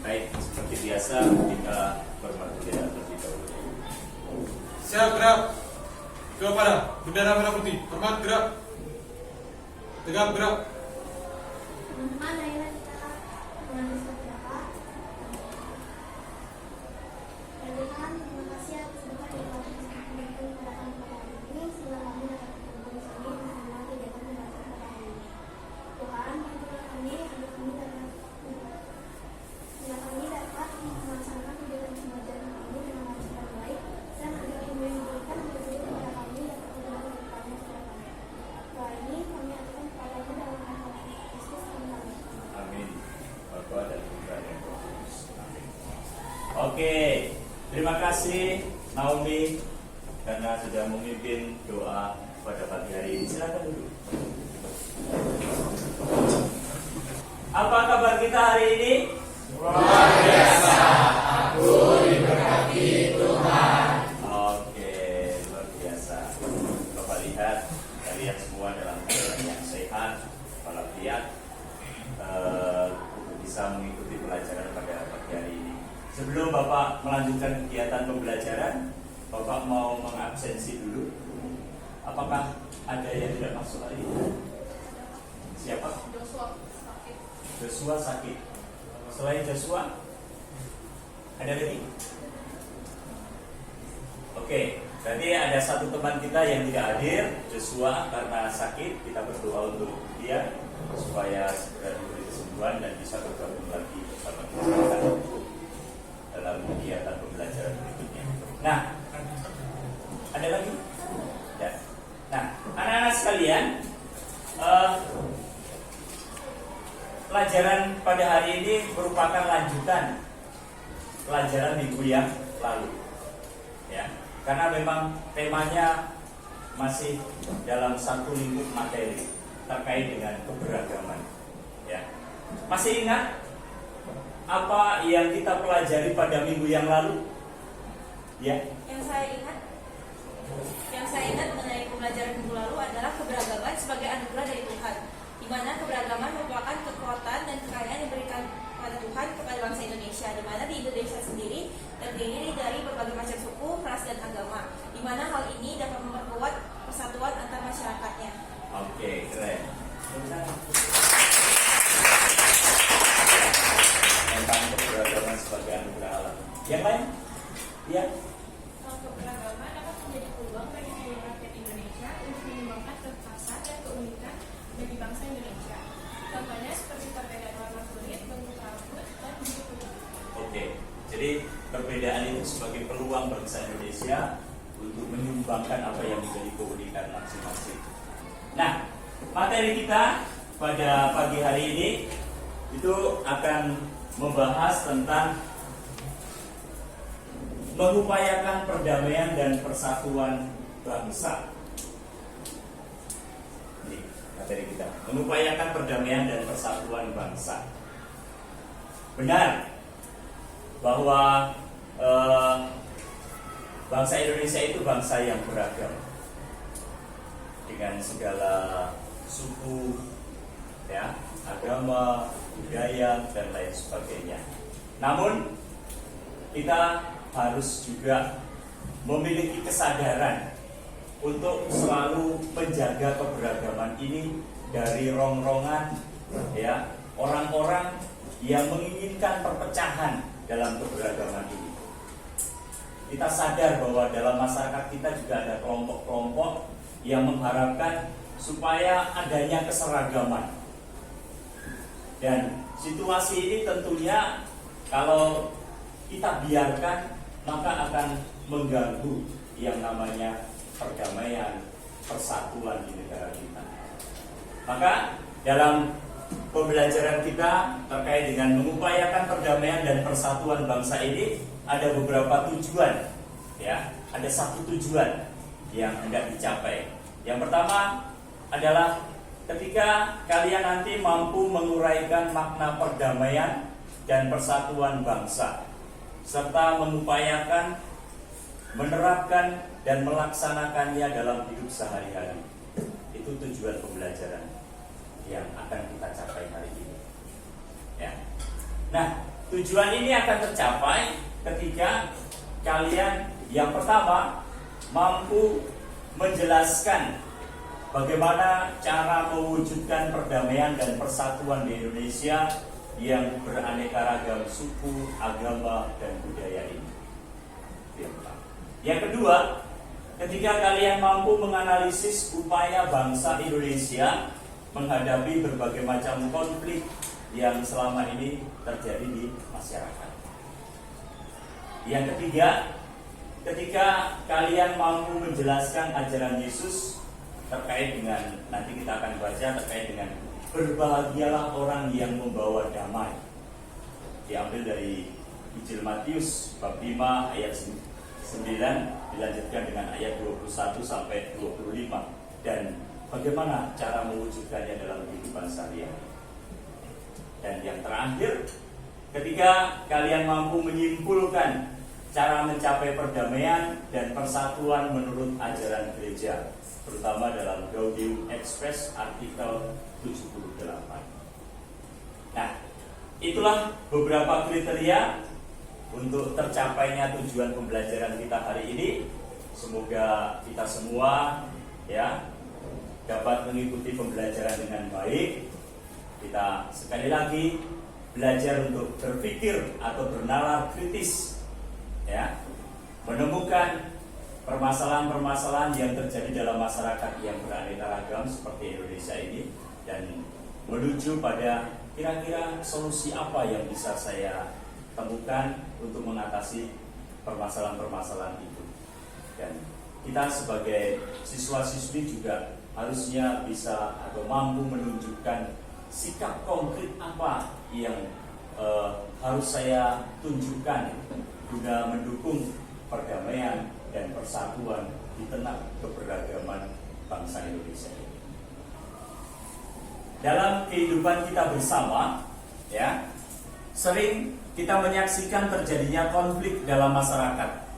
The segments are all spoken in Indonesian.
Baik, seperti biasa kita bermajlis terlebih dahulu. Siap, gerak. Kepada bendera merah putih. Hormat, gerak. Tegap, gerak. Teman-teman, ayolah kita mengambil beberapa. Dan Tuhan, terima kasih atas berkat yang telah diberikan kepada kami pada hari ini, sehingga kami dapat berkumpul di sini bersama kegiatan pembelajaran pada hari ini. Tuhan, bantulah kami agar kami dapat melaksanakan kegiatan pembelajaran ini dengan lancar dan baik, dan agar ilmu yang diberikan menjadi kepada kami dapat berguna kedepannya kepada kami. Doa ini kami aturkan kepadamu dalam nama Kristus. Amin. Amin. Bapa dan Putra dan Roh Kudus. Amin. Oke, terima kasih Naomi karena sudah memimpin doa pada pagi hari ini. Silakan dulu. Apa kabar kita hari ini? Luar biasa, aku diberkati Tuhan. Oke, luar biasa. Bapak lihat kalian semua dalam keadaan yang sehat, walafiat, bisa mengikuti pelajaran pada pagi hari ini. Sebelum Bapak melanjutkan kegiatan pembelajaran, Bapak mau mengabsensi dulu. Apakah ada yang tidak masuk hari ini? Siapa? Joshua sakit. Selain Joshua, ada lagi? Oke, berarti ada satu teman kita yang tidak hadir, Joshua, karena sakit. Kita berdoa untuk dia supaya segera diberi kesembuhan dan bisa bergabung lagi bersama kita dalam kegiatan pembelajaran berikutnya. Nah, ada lagi? Ya. Nah, anak-anak sekalian, pelajaran pada hari ini merupakan lanjutan pelajaran minggu yang lalu, ya. Karena memang temanya masih dalam satu lingkup materi terkait dengan keberagaman, ya. Masih ingat apa yang kita pelajari pada minggu yang lalu? Ya. Yang saya ingat mengenai pembelajaran minggu lalu adalah keberagaman sebagai anugerah dari Tuhan, di mana keberagaman merupakan kekuatan dan kekayaan yang diberikan pada Tuhan kepada bangsa Indonesia, di mana di Indonesia sendiri terdiri dari berbagai macam suku, ras dan agama, di mana hal ini dapat memperkuat persatuan antar masyarakatnya. Oke, keren. Tentang keberagaman sebagai anugerah Allah. Yang lain? Ya. Keberagaman dapat menjadi peluang bagi seluruh rakyat Indonesia untuk mengembangkan kekhasan dan keunikan bagi bangsa Indonesia. Contohnya seperti perbedaan warna kulit, bentuk rambut, dan bentuk tubuh. Oke, jadi perbedaan itu sebagai peluang bangsa Indonesia untuk menyumbangkan apa yang menjadi keunikan masing-masing. Nah, materi kita pada pagi hari ini itu akan membahas tentang mengupayakan perdamaian dan persatuan bangsa. Ini materi kita, mengupayakan perdamaian dan persatuan bangsa. Benar bahwa bangsa Indonesia itu bangsa yang beragam dengan segala suku, ya, agama, budaya dan lain sebagainya. Namun kita harus juga memiliki kesadaran untuk selalu menjaga keberagaman ini dari rongrongan, ya, orang-orang yang menginginkan perpecahan dalam keberagaman ini. Kita sadar bahwa dalam masyarakat kita juga ada kelompok-kelompok yang mengharapkan supaya adanya keseragaman. Dan situasi ini tentunya kalau kita biarkan maka akan mengganggu yang namanya perdamaian, persatuan di negara kita. Maka dalam pembelajaran kita terkait dengan mengupayakan perdamaian dan persatuan bangsa ini ada beberapa tujuan, ya. Ada satu tujuan yang hendak dicapai. Yang pertama adalah ketika kalian nanti mampu menguraikan makna perdamaian dan persatuan bangsa, serta mengupayakan, menerapkan, dan melaksanakannya dalam hidup sehari-hari. Itu tujuan pembelajaran yang akan kita capai hari ini, ya. Nah, Tujuan ini akan tercapai ketika kalian yang pertama mampu menjelaskan bagaimana cara mewujudkan perdamaian dan persatuan di Indonesia yang beraneka ragam suku, agama, dan budaya ini. Yang kedua, ketika kalian mampu menganalisis upaya bangsa Indonesia menghadapi berbagai macam konflik yang selama ini terjadi di masyarakat. Yang ketiga, ketika kalian mampu menjelaskan ajaran Yesus terkait dengan, nanti kita akan baca terkait dengan berbahagialah orang yang membawa damai, diambil dari Injil Matius bab 5 ayat 9 dilanjutkan dengan ayat 21 sampai 25, dan bagaimana cara mewujudkannya dalam kehidupan sehari-hari. Dan yang terakhir, ketika kalian mampu menyimpulkan cara mencapai perdamaian dan persatuan menurut ajaran gereja, terutama dalam Gaudium Express artikel 78. Nah, itulah beberapa kriteria untuk tercapainya tujuan pembelajaran kita hari ini. Semoga kita semua ya dapat mengikuti pembelajaran dengan baik. Kita sekali lagi belajar untuk berpikir atau bernalar kritis, ya, menemukan permasalahan-permasalahan yang terjadi dalam masyarakat yang beraneka ragam seperti Indonesia ini, dan menuju pada kira-kira solusi apa yang bisa saya temukan untuk mengatasi permasalahan-permasalahan itu. Dan kita sebagai siswa-siswi juga harusnya bisa atau mampu menunjukkan sikap konkret apa yang harus saya tunjukkan guna mendukung perdamaian dan persatuan di tengah keberagaman bangsa Indonesia ini. Dalam kehidupan kita bersama, ya, sering kita menyaksikan terjadinya konflik dalam masyarakat,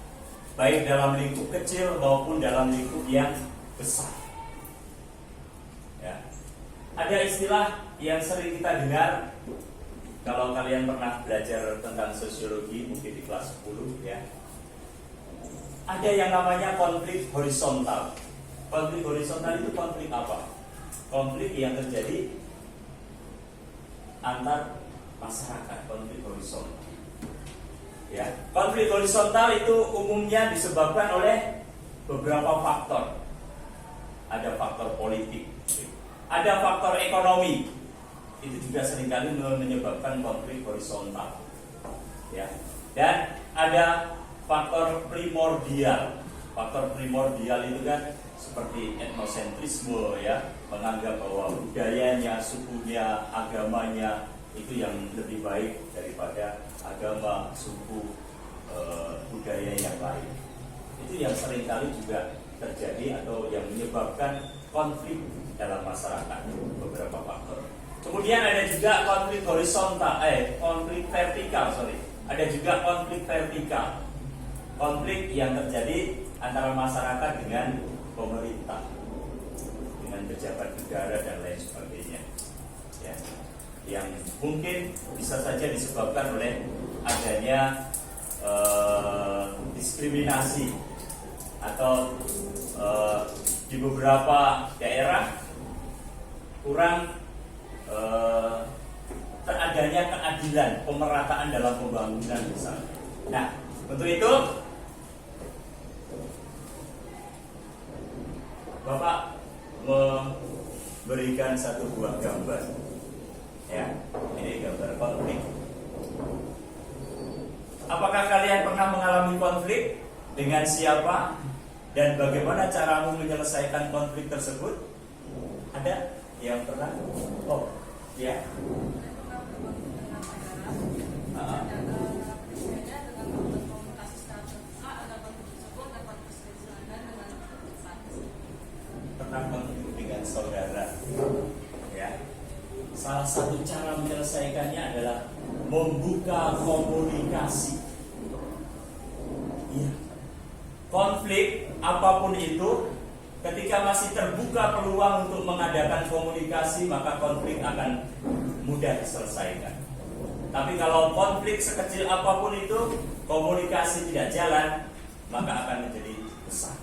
baik dalam lingkup kecil maupun dalam lingkup yang besar. Ya. Ada istilah yang sering kita dengar, kalau kalian pernah belajar tentang sosiologi mungkin di kelas 10, ya. Ada yang namanya konflik horizontal. Konflik horizontal itu konflik apa? Konflik yang terjadi antar masyarakat, konflik horizontal. Ya, konflik horizontal itu umumnya disebabkan oleh beberapa faktor. Ada faktor politik, ada faktor ekonomi. Itu juga seringkali menyebabkan konflik horizontal. Ya. Dan ada faktor primordial. Faktor primordial itu kan seperti etnosentrisme, ya, menganggap bahwa budayanya, sukunya, agamanya itu yang lebih baik daripada agama, suku, budaya yang lain. Itu yang seringkali juga terjadi atau yang menyebabkan konflik dalam masyarakat, beberapa faktor. Kemudian ada juga konflik horizontal, konflik vertikal, Ada juga konflik vertikal, konflik yang terjadi antara masyarakat dengan pemerintah, dengan pejabat negara dan lain sebagainya. Ya. Yang mungkin bisa saja disebabkan oleh adanya diskriminasi atau di beberapa daerah kurang teradanya keadilan, pemerataan dalam pembangunan misalnya. Nah, untuk itu Bapak memberikan satu buah gambar. Ya, ini gambar konflik. Apakah kalian pernah mengalami konflik? Dengan siapa? Dan bagaimana caramu menyelesaikan konflik tersebut? Ada yang pernah? Oh, ya. Tentang konflik dengan saudara. Ya. Salah satu cara menyelesaikannya adalah membuka komunikasi. Ya. Konflik apapun itu, ketika masih terbuka peluang untuk mengadakan komunikasi, maka konflik akan mudah diselesaikan. Tapi kalau konflik sekecil apapun itu, komunikasi tidak jalan, maka akan menjadi besar.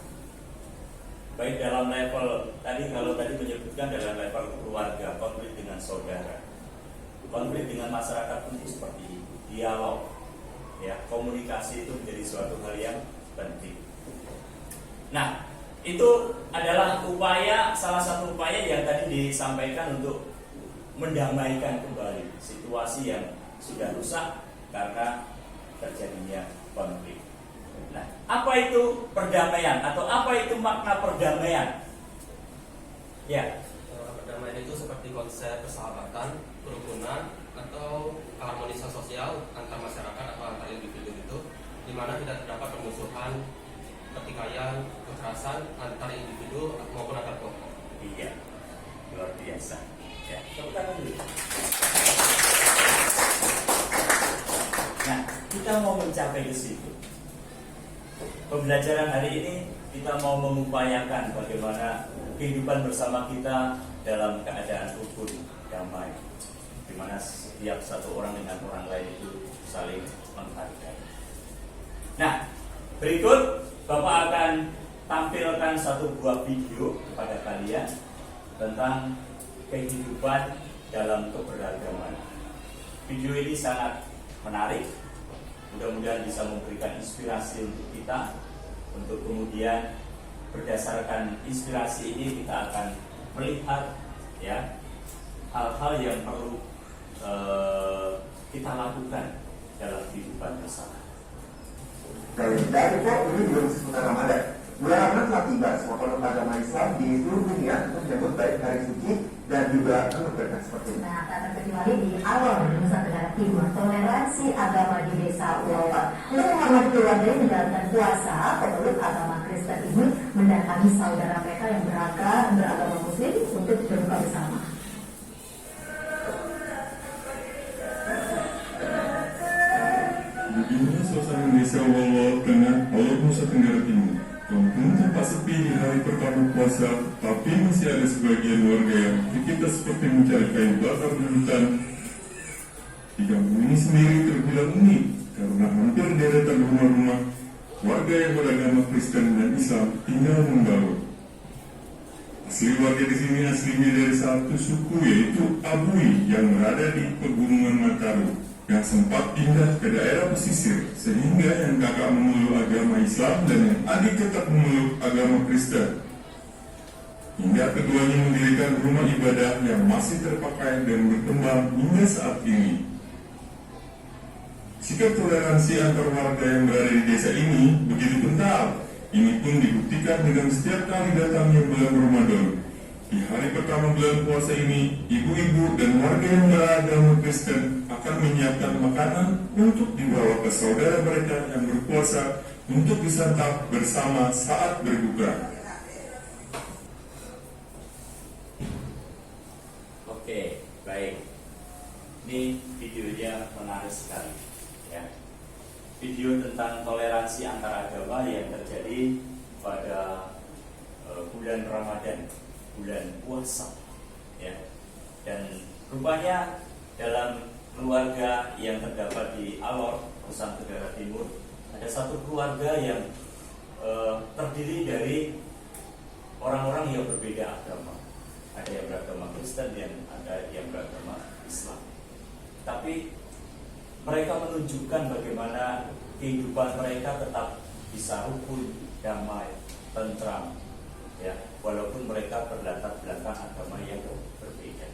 Baik dalam level tadi, kalau tadi menyebutkan dalam level keluarga, konflik dengan saudara, konflik dengan masyarakat pun seperti itu, dialog, ya, komunikasi itu menjadi suatu hal yang penting. Nah, itu adalah salah satu upaya yang tadi disampaikan untuk mendamaikan kembali situasi yang sudah rusak karena terjadinya konflik. Nah, apa itu perdamaian atau apa itu makna perdamaian? Ya. Perdamaian itu seperti konsep persahabatan, kerukunan, atau keharmonisan sosial antar masyarakat atau antar individu itu, di mana tidak terdapat permusuhan, pertikaian, kekerasan antar individu maupun antar kelompok. Iya, luar biasa. Ya, tepuk tangan dulu. Nah, kita mau mencapai ke situ. Pembelajaran hari ini kita mau mengupayakan bagaimana kehidupan bersama kita dalam keadaan rukun, damai, di mana setiap satu orang dengan orang lain itu saling menghargai. Nah, berikut Bapak akan tampilkan satu buah video kepada kalian tentang kehidupan dalam keberagaman. Video ini sangat menarik, mudah-mudahan bisa memberikan inspirasi untuk kita, untuk kemudian berdasarkan inspirasi ini kita akan melihat ya hal-hal yang perlu kita lakukan dalam kehidupan bersama. Dari kok ini belum seputar Ramadan. Bulan Ramadan telah tiba. Semua kelompok agama Islam di seluruh dunia menyambut baik hari suci dan juga berkah seperti ini. Nah, tak terkecuali di Alor, Nusa Tenggara Timur, toleransi agama di Desa Ulawat. Untuk menghormati keluarga yang menjalankan puasa, pemeluk agama Kristen ini mendatangi saudara mereka yang beragama Muslim untuk berbuka bersama. Beginilah suasana desa Ulawat Tengah, Alor, Nusa Tenggara Timur. Walaupun tampak sepi di hari pertama puasa, tapi masih ada sebagian warga yang aktivitas seperti mencari kayu bakar di hutan. Di kampung ini sendiri terbilang unik karena hampir deretan rumah-rumah warga yang beragama Kristen dan Islam tinggal membaur. Asli warga di sini aslinya dari satu suku yaitu Abui yang berada di Pegunungan Mataru, yang sempat pindah ke daerah pesisir, sehingga yang kakak memeluk agama Islam dan yang adik tetap memeluk agama Kristen. Hingga keduanya mendirikan rumah ibadah yang masih terpakai dan berkembang hingga saat ini. Sikap toleransi antar warga yang berada di desa ini begitu kental. Ini pun dibuktikan dengan setiap kali datangnya bulan Ramadan. Di hari pertama bulan puasa ini, ibu-ibu dan warga yang beragama Kristen akan menyiapkan makanan untuk dibawa ke saudara mereka yang berpuasa untuk disantap bersama saat berbuka. Oke, baik. Ini videonya menarik sekali, ya. Video tentang toleransi antar agama yang terjadi pada bulan Ramadan, bulan puasa, ya. Dan rupanya dalam keluarga yang terdapat di Alor, Nusa Tenggara Timur, ada satu keluarga yang terdiri dari orang-orang yang berbeda agama. Ada yang beragama Kristen dan ada yang beragama Islam. Tapi mereka menunjukkan bagaimana kehidupan mereka tetap bisa rukun, damai, tentram, ya, walaupun mereka berlatar belakang agama yang berbeda.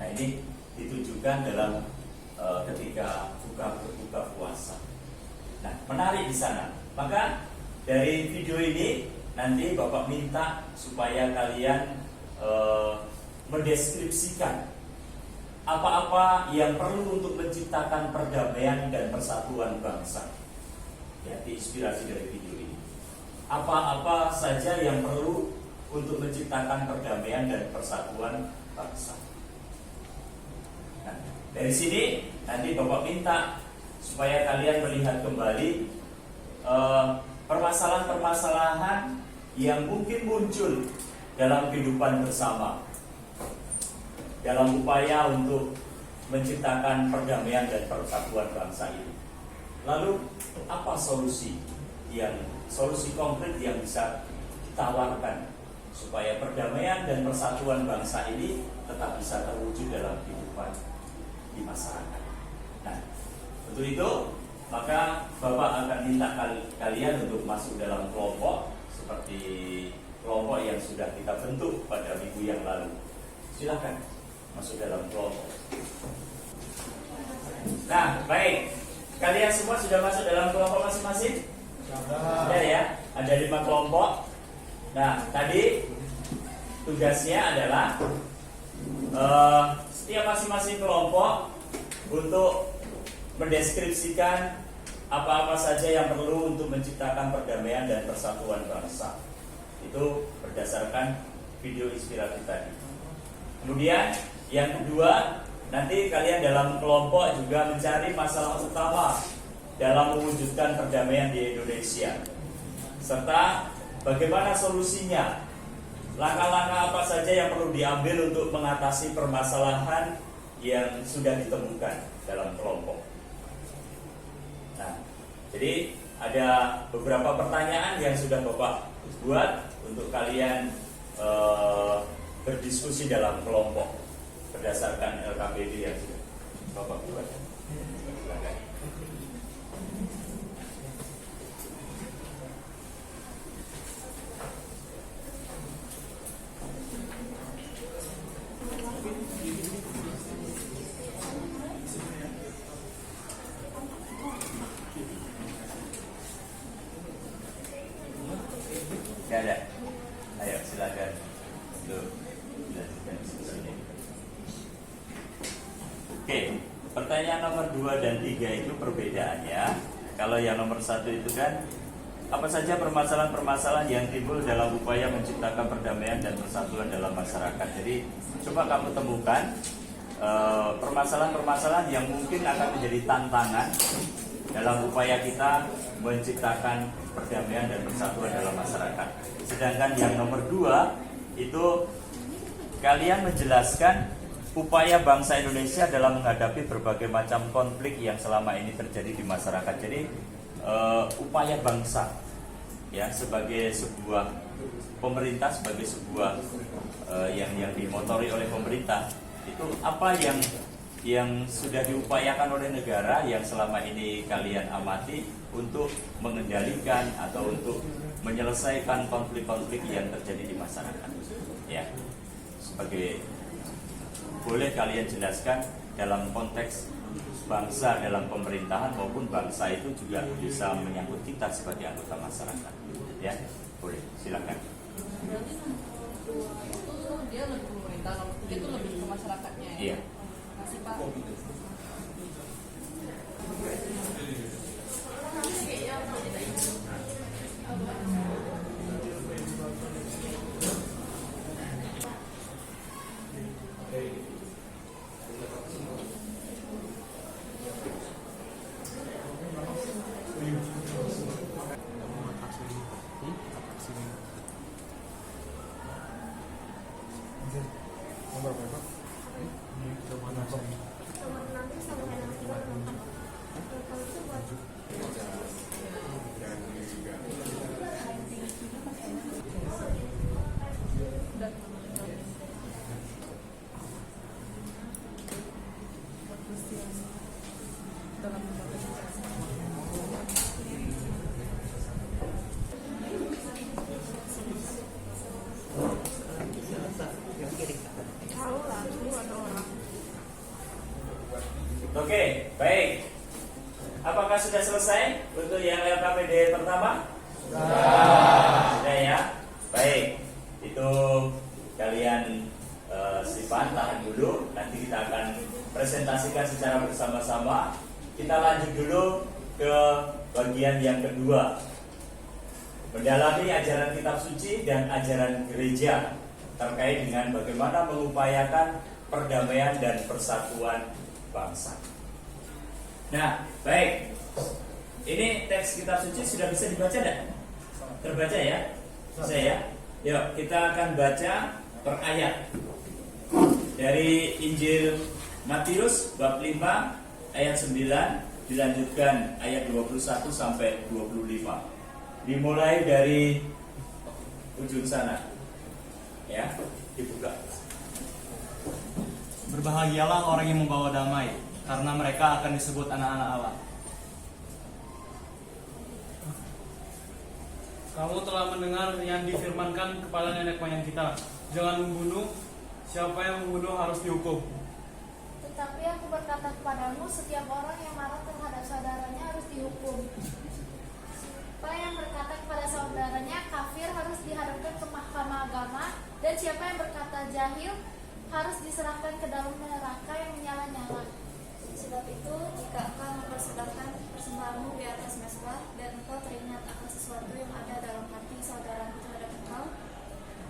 Nah, ini ditunjukkan dalam ketika berbuka puasa. Nah, menarik di sana. Maka dari video ini nanti Bapak minta supaya kalian mendeskripsikan apa-apa yang perlu untuk menciptakan perdamaian dan persatuan bangsa. Ya, diinspirasi dari video ini. Apa-apa saja yang perlu untuk menciptakan perdamaian dan persatuan bangsa. Nah, dari sini nanti Bapak minta supaya kalian melihat kembali permasalahan-permasalahan yang mungkin muncul dalam kehidupan bersama, dalam upaya untuk menciptakan perdamaian dan persatuan bangsa ini. Lalu apa solusi konkret yang bisa ditawarkan supaya perdamaian dan persatuan bangsa ini tetap bisa terwujud dalam kehidupan di masyarakat? Nah, untuk itu maka Bapak akan minta kalian untuk masuk dalam kelompok seperti kelompok yang sudah kita bentuk pada minggu yang lalu. Silakan masuk dalam kelompok. Nah, baik. Kalian semua sudah masuk dalam kelompok masing-masing? Sudah ya? Ada 5 kelompok. Nah, tadi tugasnya adalah setiap masing-masing kelompok untuk mendeskripsikan apa-apa saja yang perlu untuk menciptakan perdamaian dan persatuan bangsa. Itu berdasarkan video inspiratif tadi. Kemudian yang kedua, nanti kalian dalam kelompok juga mencari masalah utama dalam mewujudkan perdamaian di Indonesia, serta bagaimana solusinya, langkah-langkah apa saja yang perlu diambil untuk mengatasi permasalahan yang sudah ditemukan dalam kelompok. Nah, jadi ada beberapa pertanyaan yang sudah Bapak buat untuk kalian berdiskusi dalam kelompok berdasarkan LKPD yang sudah Bapak buat. Silakan. Tidak ada. Ayo silakan. Oke, pertanyaan nomor 2 dan 3 itu perbedaannya. Kalau yang nomor 1 itu kan, apa saja permasalahan-permasalahan yang timbul dalam upaya menciptakan perdamaian dan persatuan dalam masyarakat. Jadi coba kamu temukan permasalahan-permasalahan yang mungkin akan menjadi tantangan dalam upaya kita menciptakan perdamaian dan persatuan dalam masyarakat. Sedangkan yang nomor 2 itu kalian menjelaskan upaya bangsa Indonesia dalam menghadapi berbagai macam konflik yang selama ini terjadi di masyarakat. Jadi upaya bangsa ya sebagai sebuah pemerintah, sebagai sebuah yang dimotori oleh pemerintah, itu apa yang sudah diupayakan oleh negara yang selama ini kalian amati untuk mengendalikan atau untuk menyelesaikan konflik-konflik yang terjadi di masyarakat. Ya, sebagai boleh kalian jelaskan dalam konteks bangsa dalam pemerintahan maupun bangsa itu juga bisa menyangkut kita sebagai anggota masyarakat. Ya, boleh, silakan. Berarti itu dia lebih pemerintah, kalau itu lebih ke masyarakatnya ya? Iya. Masih Pak. Oke, baik. Apakah sudah selesai untuk yang LKPD pertama? Sudah ya. Baik. Itu kalian simpan, tahan dulu. Nanti kita akan presentasikan secara bersama-sama. Kita lanjut dulu ke bagian yang kedua. Mendalami ajaran kitab suci dan ajaran gereja terkait dengan bagaimana mengupayakan perdamaian dan persatuan bangsa. Nah, baik. Ini teks kitab suci sudah bisa dibaca tidak? Terbaca ya? Bisa ya? Yuk, kita akan baca per ayat dari Injil Matius bab 5 ayat 9 dilanjutkan ayat 21 sampai 25. Dimulai dari ujung sana. Ya, dibuka. Berbahagialah orang yang membawa damai, karena mereka akan disebut anak-anak Allah. Kamu telah mendengar yang difirmankan kepada nenek moyang kita, jangan membunuh, siapa yang membunuh harus dihukum. Tetapi aku berkata kepadamu, setiap orang yang marah terhadap saudaranya harus dihukum. Siapa yang berkata kepada saudaranya kafir harus dihadapkan ke mahkamah agama, dan siapa yang berkata jahil harus diserahkan ke dalam neraka yang menyala-nyala. Sebab itu, jika engkau mempersembahkan persembahanmu di atas mezbah dan engkau teringat akan sesuatu yang ada dalam hati saudaramu terhadap engkau,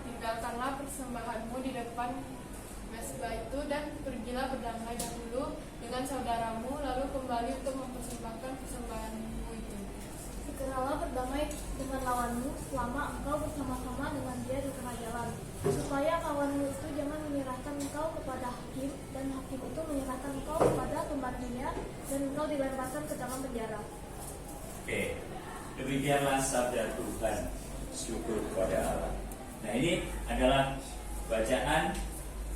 Tinggalkanlah persembahanmu di depan mezbah itu dan pergilah berdamai dahulu dengan saudaramu, lalu kembali untuk mempersembahkan persembahanmu itu. Segeralah berdamai dengan lawanmu selama engkau bersama-sama dengan dia di tengah jalan, supaya kawanmu itu jangan menyerahkan engkau kepada hakim, dan hakim itu menyerahkan engkau kepada pembantunya, dan engkau dilemparkan ke dalam penjara. Oke, demikianlah sabda Tuhan. Syukur kepada Allah. Nah, ini adalah bacaan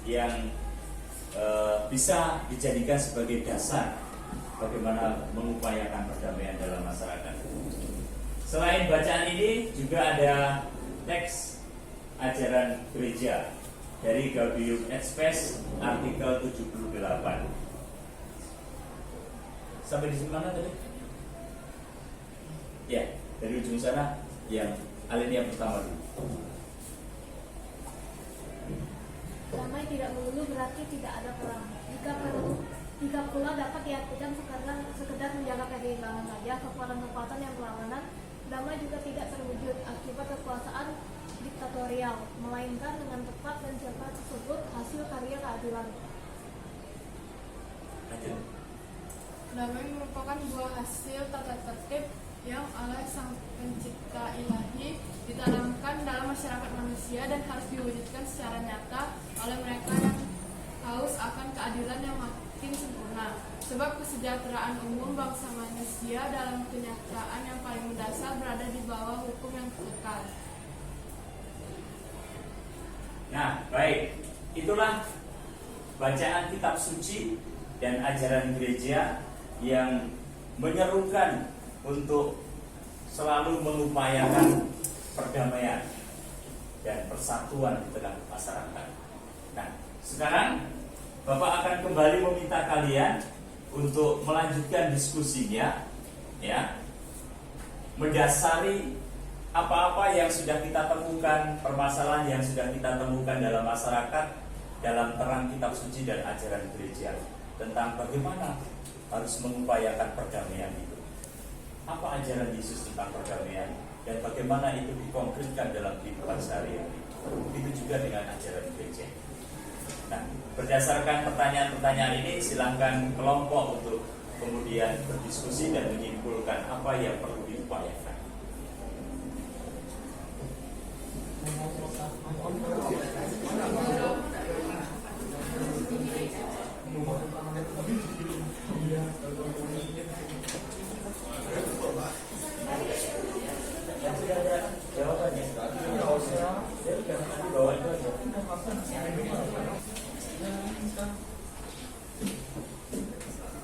yang bisa dijadikan sebagai dasar bagaimana mengupayakan perdamaian dalam masyarakat. Selain bacaan ini juga ada teks ajaran gereja dari Gaudium et Spes artikel 78. Sampai di mana tadi? Ya, dari ujung sana yang alinea pertama dulu. Damai tidak melulu berarti tidak ada perang. Jika pula dapat diartikan sekedar menjaga keseimbangan saja, kekuatan-kekuatan yang berlawanan, damai juga tidak terwujud akibat kekuasaan diktatorial, melainkan dengan tepat dan cepat tersebut hasil karya keadilan. Damai merupakan buah hasil tata tertib yang oleh Sang Pencipta Ilahi ditanamkan dalam masyarakat manusia dan harus diwujudkan secara nyata oleh mereka yang haus akan keadilan yang makin sempurna. Sebab kesejahteraan umum bangsa manusia dalam kenyataan yang paling mendasar berada di bawah hukum yang kekal. Nah, baik. Itulah bacaan kitab suci dan ajaran gereja yang menyerukan untuk selalu mengupayakan perdamaian dan persatuan di tengah masyarakat. Nah, sekarang Bapak akan kembali meminta kalian untuk melanjutkan diskusinya, ya, mendasari apa-apa yang sudah kita temukan, permasalahan yang sudah kita temukan dalam masyarakat, dalam terang kitab suci dan ajaran gereja, tentang bagaimana harus mengupayakan perdamaian itu. Apa ajaran Yesus tentang perdamaian dan bagaimana itu dikonkretkan dalam kehidupan sehari-hari. Itu juga dengan ajaran gereja. Nah, berdasarkan pertanyaan-pertanyaan ini, silakan kelompok untuk kemudian berdiskusi dan menyimpulkan apa yang perlu diupayakan.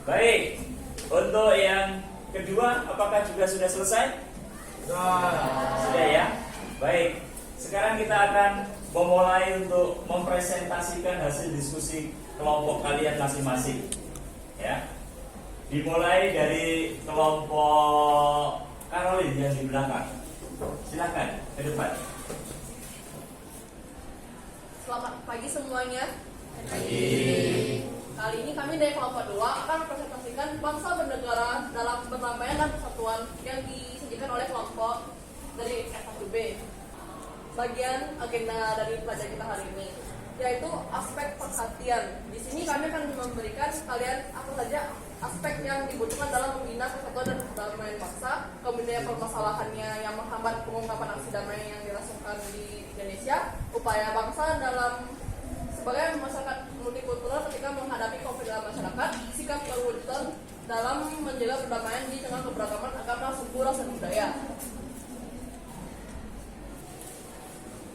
Baik, untuk yang kedua, apakah juga sudah selesai? Sudah ya? Baik, sekarang kita akan memulai untuk mempresentasikan hasil diskusi kelompok kalian masing-masing. Ya, dimulai dari kelompok Caroline yang di belakang. Silakan ke depan. Selamat pagi semuanya. Pagi. Kali ini kami dari kelompok 2 akan mempresentasikan bangsa bernegara dalam perdamaian dan persatuan yang disajikan oleh kelompok dari S1B. Bagian agenda dari pelajaran kita hari ini yaitu aspek perhatian. Di sini kami akan memberikan kalian apa saja aspek yang dibutuhkan dalam membina persatuan dan perdamaian bangsa, kemudian permasalahannya yang menghambat pengungkapan aksi damai yang dirasakan di Indonesia, upaya bangsa dalam sebagai masyarakat multikultural ketika menghadapi konflik dalam dalam menjaga perdamaian di tengah keberagaman agama, suku, ras, dan budaya.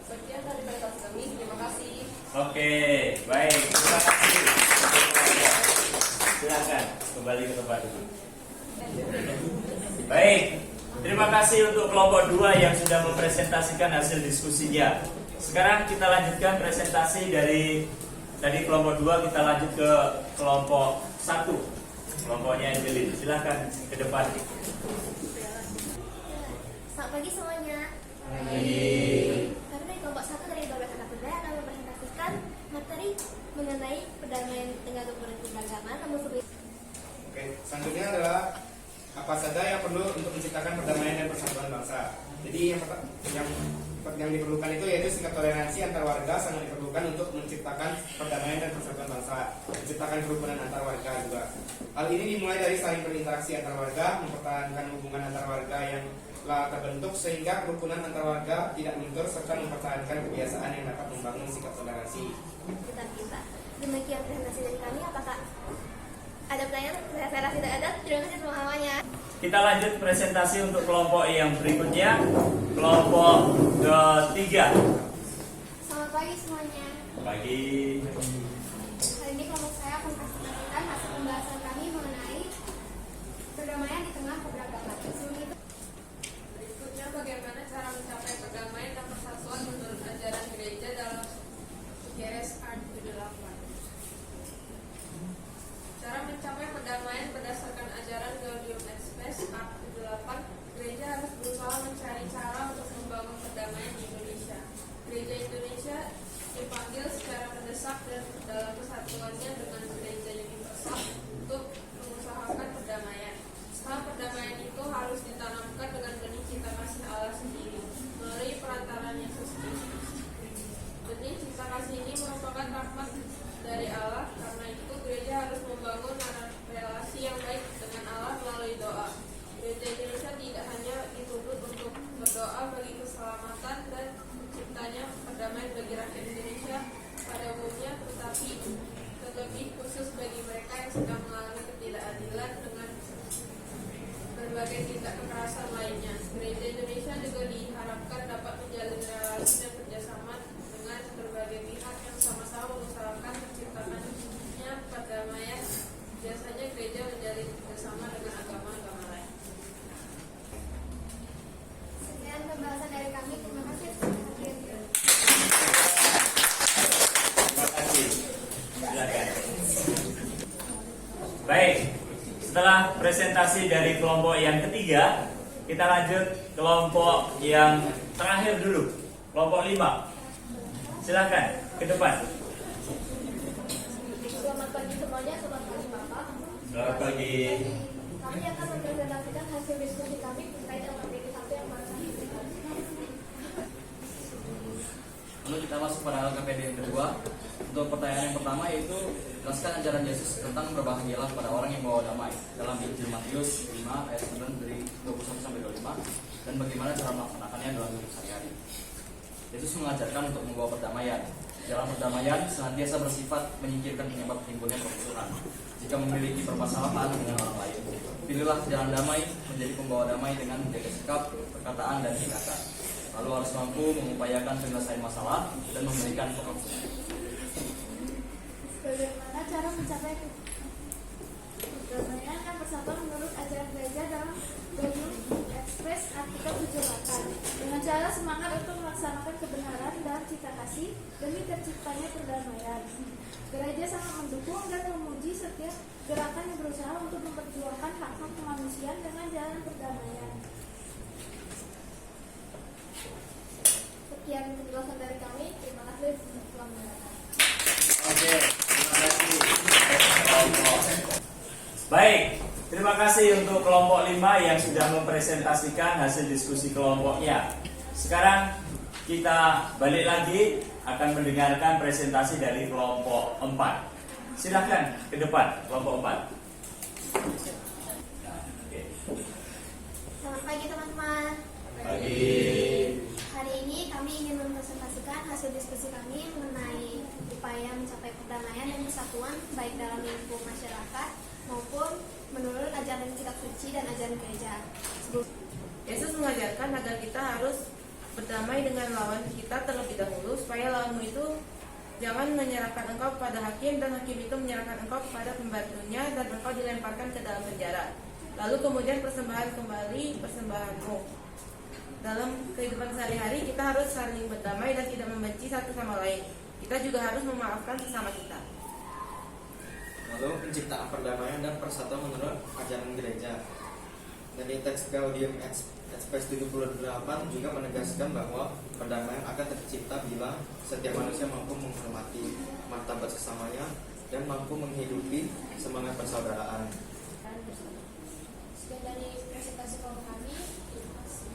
Sekian dari presentasi kami. Terima kasih. Oke, baik. Terima kasih. Silakan kembali ke tempat duduk. Baik. Terima kasih untuk kelompok 2 yang sudah mempresentasikan hasil diskusinya. Sekarang kita lanjutkan presentasi dari tadi kelompok 2, kita lanjut ke kelompok 1. Kelompoknya Angelin. Silakan ke depan. Selamat pagi semuanya. Pagi. Kami dari kelompok 1 dari 12 anak muda akan mempresentasikan materi mengenai perdamaian tengah keberagaman nomor 11. Oke, selanjutnya adalah apa saja yang perlu untuk menciptakan perdamaian dan persatuan bangsa. Jadi yang diperlukan itu yaitu sikap toleransi antar warga, sangat diperlukan untuk menciptakan perdamaian dan persatuan bangsa, menciptakan kerukunan antar warga juga. Hal ini dimulai dari saling berinteraksi antar warga, mempertahankan hubungan antar warga yang telah terbentuk sehingga kerukunan antar warga tidak luntur, serta mempertahankan kebiasaan yang dapat membangun sikap toleransi. Kita. Demikian presentasi dari kami. Apakah ada pertanyaan? Saya rasa tidak ada. Terima kasih semuanya. Kita lanjut presentasi untuk kelompok yang berikutnya, kelompok ketiga. Selamat pagi semuanya. Pagi. Hari ini kelompok saya akan presentasikan hasil pembahasan kami mengenai perdamaian di tengah keberagaman. Sebelum itu, Berikutnya bagaimana cara mencapai perdamaian dan persatuan menurut ajaran gereja dalam Geres Art 78. Cara mencapai perdamaian berdasarkan ajaran Gaudium et Spes Art 78, gereja harus berusaha mencari cara untuk membangun perdamaian di Indonesia. Gereja Indonesia dipanggil secara mendesak dan dalam kesatuannya dengan gereja universal untuk mengusahakan perdamaian. Hal perdamaian itu harus ditanamkan dengan benih cinta kasih Allah sendiri melalui perantaraan Yesus Kristus. Benih cinta kasih ini merupakan rahmat dari Allah, karena itu gereja harus membangun relasi yang baik dengan Allah melalui doa. Gereja Indonesia tidak hanya dituntut untuk berdoa bagi keselamatan dan terciptanya perdamaian bagi rakyat Indonesia pada umumnya, tetapi terlebih khusus bagi mereka yang sedang mengalami ketidakadilan dengan berbagai tindak kekerasan lainnya. Gereja Indonesia juga diharapkan dapat menjalin relasi dan kerjasama dengan berbagai pihak yang sama-sama mengusahakan terciptakannya perdamaian. Biasanya gereja menjalin kerjasama dengan agama-agama lain. sekian pembahasan dari kami. Terima kasih. Terima kasih. Silakan. Baik. Setelah presentasi dari kelompok yang ketiga, kita lanjut kelompok yang terakhir dulu, kelompok 5. Silakan ke depan. Selamat pagi semuanya. Selamat pagi Bapak. Selamat pagi. Kami akan mempresentasikan hasil diskusi kami terkait dengan materi 1 yang baru kami berikan. Lalu kita masuk pada LKPD yang kedua. Untuk pertanyaan yang pertama yaitu jelaskan ajaran Yesus tentang berbahagialah pada orang yang membawa damai dalam Injil Matius 5 ayat 9 dari 21 sampai 25, dan bagaimana cara melaksanakannya dalam hidup sehari-hari. Yesus mengajarkan untuk membawa perdamaian. Dalam perdamaian senantiasa bersifat menyingkirkan penyebab timbulnya permusuhan. Jika memiliki permasalahan dengan orang lain, pilihlah jalan damai, menjadi pembawa damai dengan menjaga sikap, perkataan, dan tindakan. Lalu harus mampu mengupayakan penyelesaian masalah dan memberikan pengampun. Bagaimana cara mencapai perdamaian dan persatuan menurut ajaran gereja dalam Gaudium et Spes artikel 78, dengan cara semangat untuk melaksanakan kebenaran dan cita kasih demi terciptanya perdamaian. Gereja sangat mendukung dan memuji setiap gerakan yang berusaha untuk memperjuangkan hak-hak kemanusiaan dengan jalan perdamaian. Sekian penjelasan dari kami. Terima kasih telah mendengarkan. Oke, terima kasih. Baik, terima kasih untuk kelompok 5 yang sudah mempresentasikan hasil diskusi kelompoknya. Sekarang kita balik lagi akan mendengarkan presentasi dari kelompok 4. Silahkan ke depan, kelompok 4. Selamat pagi teman-teman. Pagi. Hari ini kami ingin mempresentasikan hasil diskusi kami mengenai upaya mencapai perdamaian dan persatuan baik dalam lingkup masyarakat maupun menurut ajaran kitab suci dan ajaran gereja. Yesus mengajarkan agar kita harus berdamai dengan lawan kita terlebih dahulu, supaya lawanmu itu jangan menyerahkan engkau kepada hakim, dan hakim itu menyerahkan engkau kepada pembantunya, dan engkau dilemparkan ke dalam penjara. Lalu kemudian persembahan kembali persembahanmu. Dalam kehidupan sehari-hari kita harus saling berdamai dan tidak membenci satu sama lain. Kita juga harus memaafkan sesama kita. Lalu penciptaan perdamaian dan persatuan menurut ajaran gereja. Dari teks Gaudium et Spes 78 juga menegaskan bahwa perdamaian akan tercipta bila setiap manusia mampu menghormati martabat sesamanya dan mampu menghidupi semangat persaudaraan. Sekian dari presentasi kelompok kami. Terima kasih.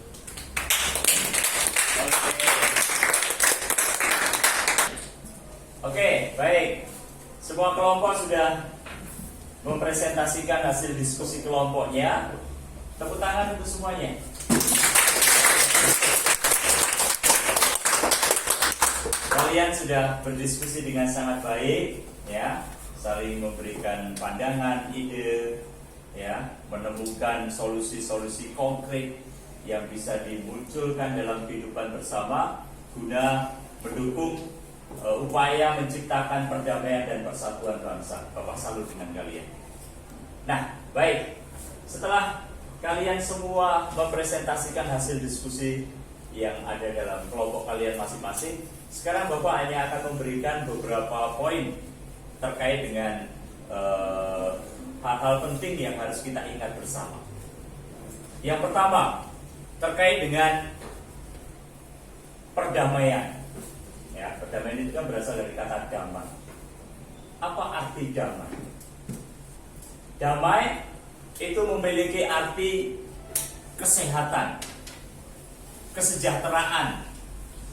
Oke, baik. Semua kelompok sudah mempresentasikan hasil diskusi kelompoknya. Tepuk tangan untuk semuanya. Kalian sudah berdiskusi dengan sangat baik, ya, saling memberikan pandangan, ide, ya, menemukan solusi-solusi konkret yang bisa dimunculkan dalam kehidupan bersama guna mendukung upaya menciptakan perdamaian dan persatuan bangsa. Bapak salut dengan kalian. Nah, baik. Setelah kalian semua mempresentasikan hasil diskusi yang ada dalam kelompok kalian masing-masing, sekarang Bapak hanya akan memberikan beberapa poin terkait dengan hal-hal penting yang harus kita ingat bersama. Yang pertama, terkait dengan perdamaian. Ya, perdamaian itu kan berasal dari kata damai. Apa arti damai? Damai itu memiliki arti kesehatan, kesejahteraan,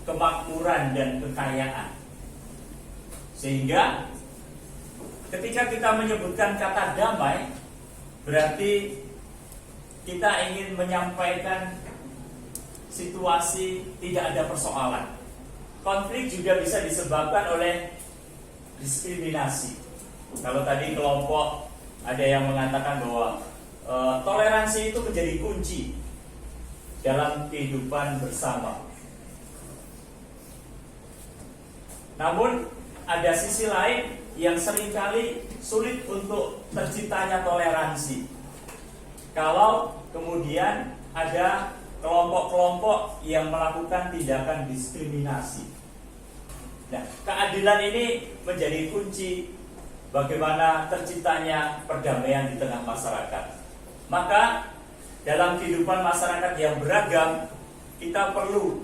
kemakmuran, dan kekayaan. Sehingga ketika kita menyebutkan kata damai, berarti kita ingin menyampaikan situasi tidak ada persoalan. Konflik juga bisa disebabkan oleh diskriminasi. Kalau tadi kelompok ada yang mengatakan bahwa toleransi itu menjadi kunci dalam kehidupan bersama. Namun ada sisi lain yang seringkali sulit untuk terciptanya toleransi. Kalau kemudian ada kelompok-kelompok yang melakukan tindakan diskriminasi. Nah, keadilan ini menjadi kunci bagaimana terciptanya perdamaian di tengah masyarakat. Maka dalam kehidupan masyarakat yang beragam, kita perlu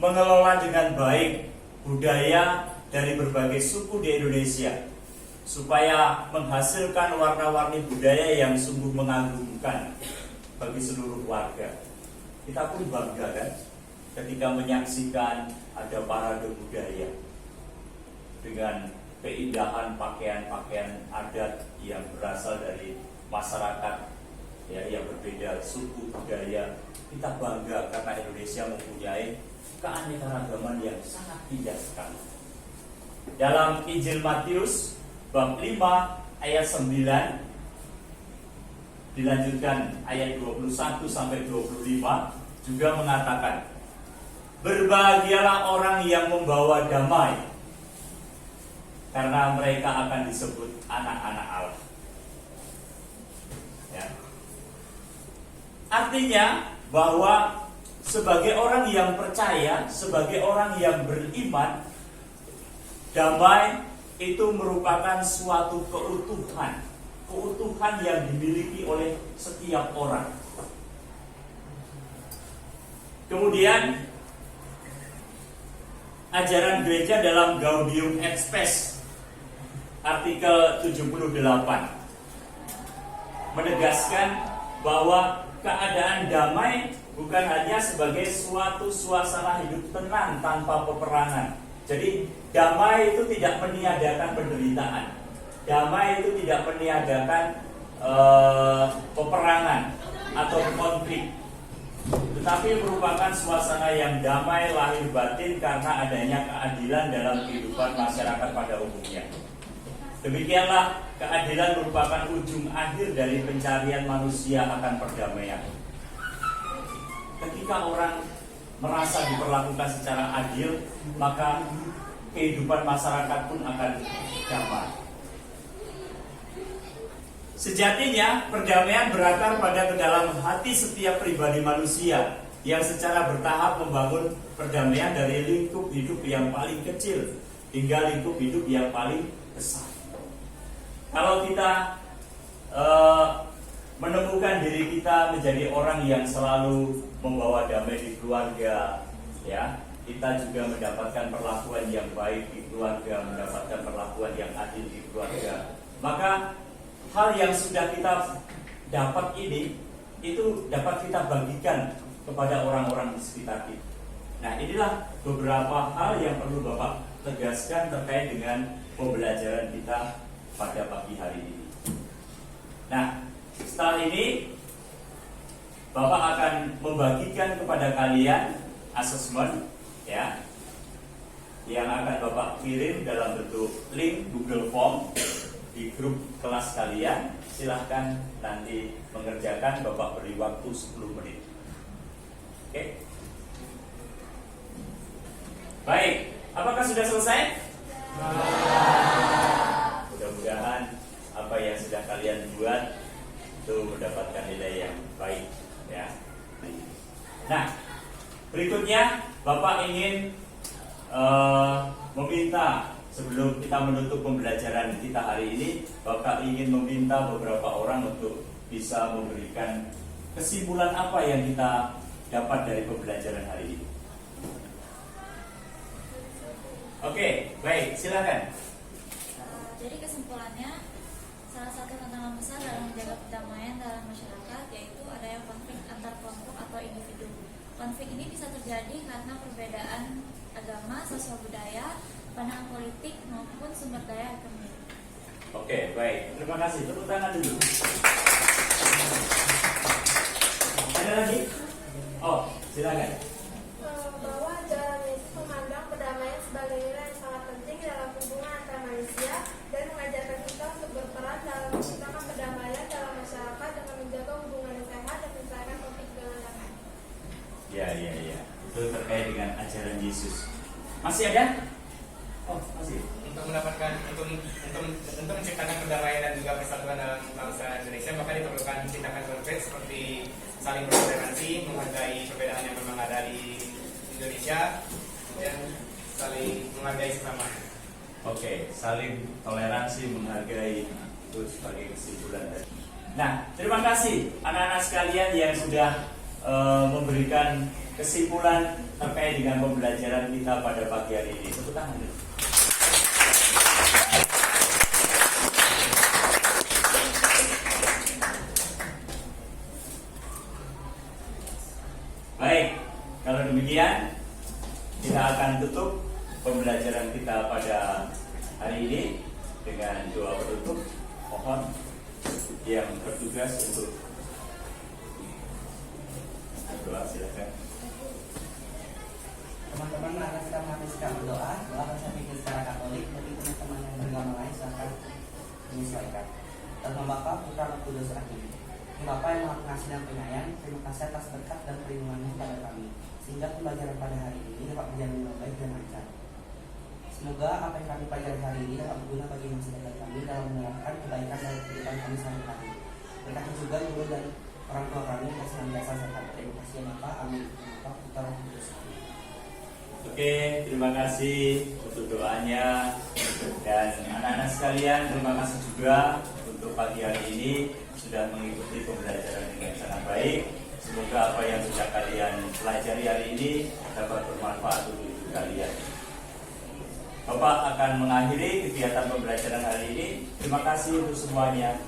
mengelola dengan baik budaya dari berbagai suku di Indonesia, supaya menghasilkan warna-warni budaya yang sungguh mengagumkan bagi seluruh warga. Kita pun bangga kan ketika menyaksikan ada parade budaya dengan keindahan pakaian-pakaian adat yang berasal dari masyarakat ya, yang berbeda suku budaya. Kita bangga karena Indonesia mempunyai keanekaragaman yang sangat indah sekali. Dalam Injil Matius bab 5 ayat 9 dilanjutkan ayat 21 sampai 25 juga mengatakan, berbahagialah orang yang membawa damai, karena mereka akan disebut anak-anak Allah. Ya. Artinya bahwa sebagai orang yang percaya, sebagai orang yang beriman, damai itu merupakan suatu keutuhan yang dimiliki oleh setiap orang. Kemudian ajaran gereja dalam Gaudium et Spes artikel 78 menegaskan bahwa keadaan damai bukan hanya sebagai suatu suasana hidup tenang tanpa peperangan. Jadi damai itu tidak meniadakan penderitaan. Damai itu tidak meniadakan peperangan atau konflik, tetapi merupakan suasana yang damai lahir batin karena adanya keadilan dalam kehidupan masyarakat pada umumnya. Demikianlah keadilan merupakan ujung akhir dari pencarian manusia akan perdamaian. Ketika orang merasa diperlakukan secara adil, maka kehidupan masyarakat pun akan damai. Sejatinya, perdamaian berakar pada kedalam hati setiap pribadi manusia yang secara bertahap membangun perdamaian dari lingkup hidup yang paling kecil hingga lingkup hidup yang paling besar. Kalau kita menemukan diri kita menjadi orang yang selalu membawa damai di keluarga, ya, kita juga mendapatkan perlakuan yang baik di keluarga, mendapatkan perlakuan yang adil di keluarga, maka hal yang sudah kita dapat ini itu dapat kita bagikan kepada orang-orang di sekitar kita. Nah, inilah beberapa hal yang perlu Bapak tegaskan terkait dengan pembelajaran kita pada pagi hari ini. Nah, setelah ini Bapak akan membagikan kepada kalian asesmen, ya, yang akan Bapak kirim dalam bentuk link Google Form di grup kelas kalian. Silahkan nanti mengerjakan, Bapak beri waktu 10 menit. Oke? Baik, apakah sudah selesai? Mudah-mudahan apa yang sudah kalian buat itu mendapatkan nilai yang baik, ya. Nah, berikutnya Bapak ingin meminta, sebelum kita menutup pembelajaran kita hari ini, Bapak ingin meminta beberapa orang untuk bisa memberikan kesimpulan apa yang kita dapat dari pembelajaran hari ini. Oke, baik, silakan. Jadi kesimpulannya, salah satu tantangan besar dalam menjaga perdamaian dalam masyarakat yaitu adanya konflik antar kelompok atau individu. Konflik ini bisa terjadi karena perbedaan agama, sosial budaya, pandangan politik maupun sumber daya ekonomi. Oke, baik. Terima kasih. Tepuk tangan dulu. Ada lagi? Oh, silakan. Bahwa ajaran Yesus memandang perdamaian sebagai nilai yang sangat penting dalam hubungan antar manusia dan mengajarkan kita untuk berperan dalam menciptakan perdamaian dalam masyarakat dengan menjaga hubungan yang sehat dan menyelesaikan konflik dengan damai. Ya. Itu terkait dengan ajaran Yesus. Masih ada? Oh, masih. Untuk mendapatkan untuk menciptakan perdamaian dan juga persatuan dalam bangsa Indonesia, maka diperlukan tindakan konkret seperti saling bertoleransi, menghargai perbedaan yang memang ada di Indonesia, dan saling menghargai sesama. Oke, saling toleransi, menghargai, itu sebagai kesimpulan tadi. Nah, terima kasih anak-anak sekalian yang sudah memberikan kesimpulan terkait dengan pembelajaran kita pada pagi hari ini. Tepuk tangan dulu. Baik, kalau demikian kita akan tutup pembelajaran kita pada hari ini dengan doa penutup. Mohon yang bertugas untuk doa, silakan. Teman-teman, mari kita menghabiskan berdoa. Doa akan saya pikir secara Katolik, bagi teman-teman yang beragama lain silahkan menyesuaikan. Dalam Bapa, Putra, dan Kudus Amin. Bapa yang Maha Pengasih dan Penyayang, terima kasih atas berkat dan perlindungan-Mu pada kami, sehingga pembelajaran pada hari ini dapat berjalan dengan baik dan lancar. Semoga apa yang kami pelajari hari ini dapat berguna bagi masa depan kami dalam menerapkan kebaikan dari kehidupan kami sehari-hari. Berkati juga guru dan orang tua kami yang senantiasa sehat. Terima kasih ya Bapak. Amin. Bapa, Putra, dan Kudus. Oke, terima kasih untuk doanya. Dan anak-anak sekalian, terima kasih juga untuk pagi hari ini sudah mengikuti pembelajaran dengan sangat baik. Semoga apa yang sudah kalian pelajari hari ini dapat bermanfaat untuk hidup kalian. Bapak akan mengakhiri kegiatan pembelajaran hari ini. Terima kasih untuk semuanya.